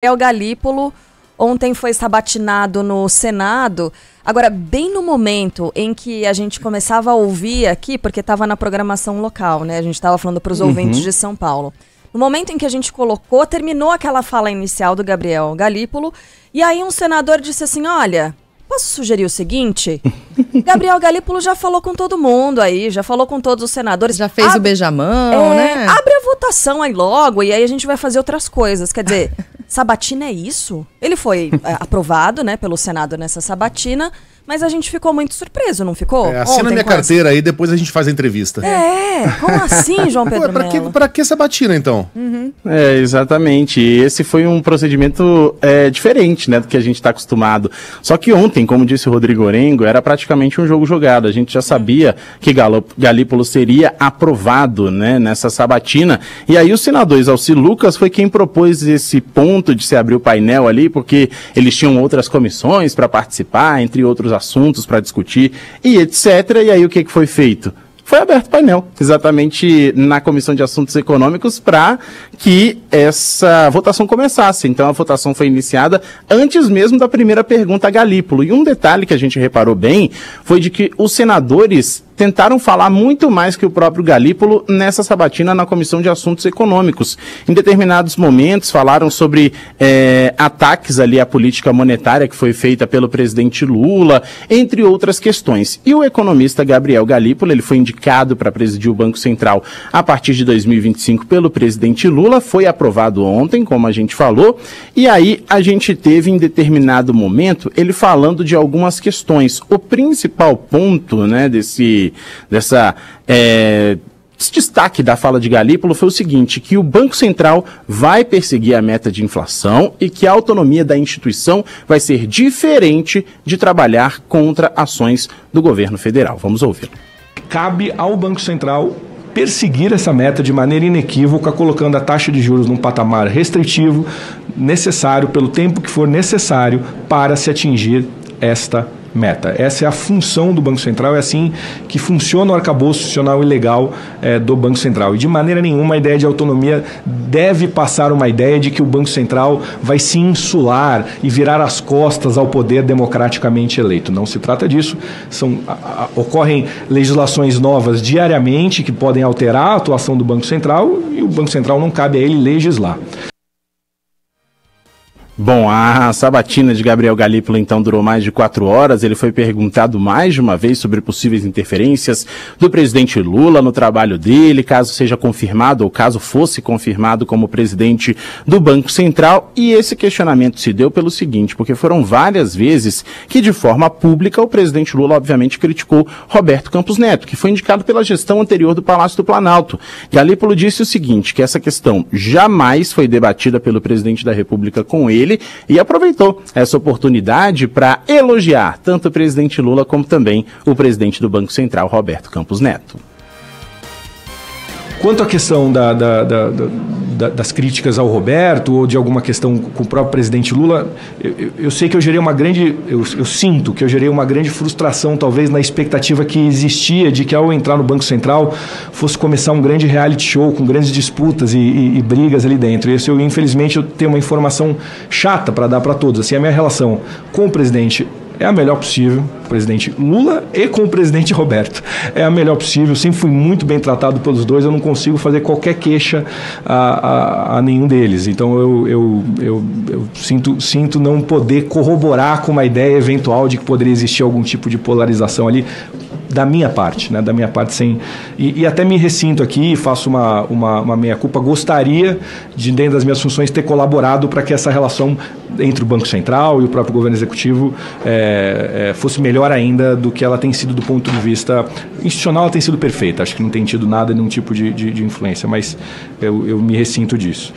Gabriel Galípolo ontem foi sabatinado no Senado. Agora, bem no momento em que a gente começava a ouvir aqui, porque estava na programação local, né? A gente estava falando para os ouvintes de São Paulo. No momento em que a gente colocou, terminou aquela fala inicial do Gabriel Galípolo, e aí um senador disse assim, olha, posso sugerir o seguinte? Gabriel Galípolo já falou com todo mundo aí, já falou com todos os senadores. Já fez o beijamão, né? Abre a votação aí logo, e aí a gente vai fazer outras coisas. Quer dizer, sabatina é isso? Ele foi aprovado, né, pelo Senado nessa sabatina, mas a gente ficou muito surpreso, não ficou? Assina minha carteira aí, depois a gente faz a entrevista. Como assim, João Pedro Mello? Pra que sabatina, então? Exatamente. Esse foi um procedimento diferente, né, do que a gente está acostumado. Só que ontem, como disse o Rodrigo Orengo, era praticamente um jogo jogado. A gente já sabia que Galípolo seria aprovado, né, nessa sabatina. E aí o senador Exalci Lucas foi quem propôs esse ponto de se abrir o painel ali, porque eles tinham outras comissões para participar, entre outros assuntos para discutir e etc. E aí o que foi feito? Foi aberto o painel, exatamente na Comissão de Assuntos Econômicos, para que essa votação começasse. Então a votação foi iniciada antes mesmo da primeira pergunta a Galípolo. E um detalhe que a gente reparou bem foi de que os senadores tentaram falar muito mais que o próprio Galípolo nessa sabatina na Comissão de Assuntos Econômicos. Em determinados momentos falaram sobre ataques ali à política monetária que foi feita pelo presidente Lula, entre outras questões. E o economista Gabriel Galípolo, ele foi indicado para presidir o Banco Central a partir de 2025 pelo presidente Lula, foi aprovado ontem, como a gente falou, e aí a gente teve em determinado momento ele falando de algumas questões. O principal ponto, né, desse destaque da fala de Galípolo foi o seguinte, que o Banco Central vai perseguir a meta de inflação e que a autonomia da instituição vai ser diferente de trabalhar contra ações do governo federal. Vamos ouvi-lo. Cabe ao Banco Central perseguir essa meta de maneira inequívoca, colocando a taxa de juros num patamar restritivo, necessário, pelo tempo que for necessário, para se atingir esta meta. Essa é a função do Banco Central, é assim que funciona o arcabouço institucional e legal do Banco Central. E de maneira nenhuma a ideia de autonomia deve passar uma ideia de que o Banco Central vai se insular e virar as costas ao poder democraticamente eleito. Não se trata disso. Ocorrem legislações novas diariamente que podem alterar a atuação do Banco Central e o Banco Central não cabe a ele legislar. Bom, a sabatina de Gabriel Galípolo então durou mais de 4 horas, ele foi perguntado mais de uma vez sobre possíveis interferências do presidente Lula no trabalho dele, caso seja confirmado ou caso fosse confirmado como presidente do Banco Central, e esse questionamento se deu pelo seguinte, porque foram várias vezes que de forma pública o presidente Lula obviamente criticou Roberto Campos Neto, que foi indicado pela gestão anterior do Palácio do Planalto. Galípolo disse o seguinte, que essa questão jamais foi debatida pelo presidente da República com ele, e aproveitou essa oportunidade para elogiar tanto o presidente Lula como também o presidente do Banco Central, Roberto Campos Neto. Quanto à questão das críticas ao Roberto ou de alguma questão com o próprio presidente Lula, eu sei que eu gerei uma grande, eu sinto que eu gerei uma grande frustração talvez na expectativa que existia de que ao entrar no Banco Central fosse começar um grande reality show com grandes disputas e brigas ali dentro. Isso infelizmente eu tenho uma informação chata para dar para todos. Assim, a minha relação com o presidente é a melhor possível, o presidente Lula e com o presidente Roberto. É a melhor possível, sempre fui muito bem tratado pelos dois, eu não consigo fazer qualquer queixa a nenhum deles. Então eu sinto não poder corroborar com uma ideia eventual de que poderia existir algum tipo de polarização ali, da minha parte, né? Da minha parte sem... E até me ressinto aqui, faço uma meia-culpa, gostaria de, dentro das minhas funções, ter colaborado para que essa relação entre o Banco Central e o próprio governo executivo fosse melhor ainda do que ela tem sido do ponto de vista institucional. Ela tem sido perfeita, acho que não tem tido nada, nenhum tipo de influência, mas eu me ressinto disso.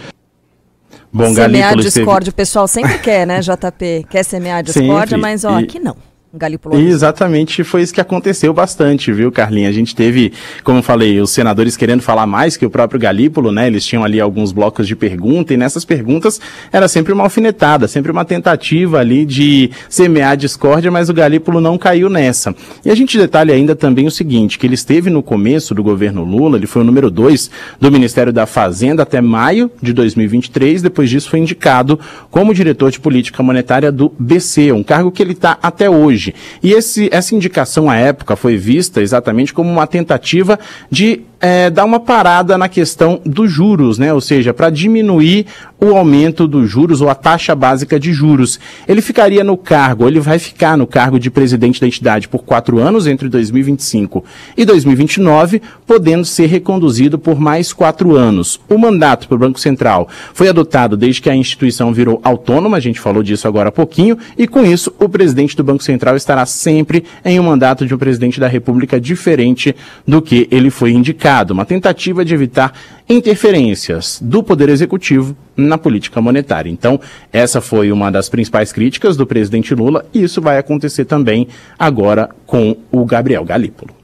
Bom, semear discórdia, o pessoal sempre quer, né, JP? Quer semear discórdia, mas ó, aqui não. Galípolo. E exatamente foi isso que aconteceu bastante, viu, Carlinha? A gente teve, como eu falei, os senadores querendo falar mais que o próprio Galípolo, né? Eles tinham ali alguns blocos de pergunta e nessas perguntas era sempre uma alfinetada, sempre uma tentativa ali de semear discórdia, mas o Galípolo não caiu nessa. E a gente detalha ainda também o seguinte, que ele esteve no começo do governo Lula, ele foi o número 2 do Ministério da Fazenda até maio de 2023, depois disso foi indicado como diretor de política monetária do BC, um cargo que ele está até hoje. E essa indicação à época foi vista exatamente como uma tentativa de dar uma parada na questão dos juros, né? Ou seja, para diminuir o aumento dos juros ou a taxa básica de juros. Ele ficaria no cargo, ele vai ficar no cargo de presidente da entidade por 4 anos, entre 2025 e 2029, podendo ser reconduzido por mais 4 anos. O mandato para o Banco Central foi adotado desde que a instituição virou autônoma, a gente falou disso agora há pouquinho, e com isso o presidente do Banco Central estará sempre em um mandato de um presidente da República diferente do que ele foi indicado. Uma tentativa de evitar interferências do Poder Executivo na política monetária. Então, essa foi uma das principais críticas do presidente Lula e isso vai acontecer também agora com o Gabriel Galípolo.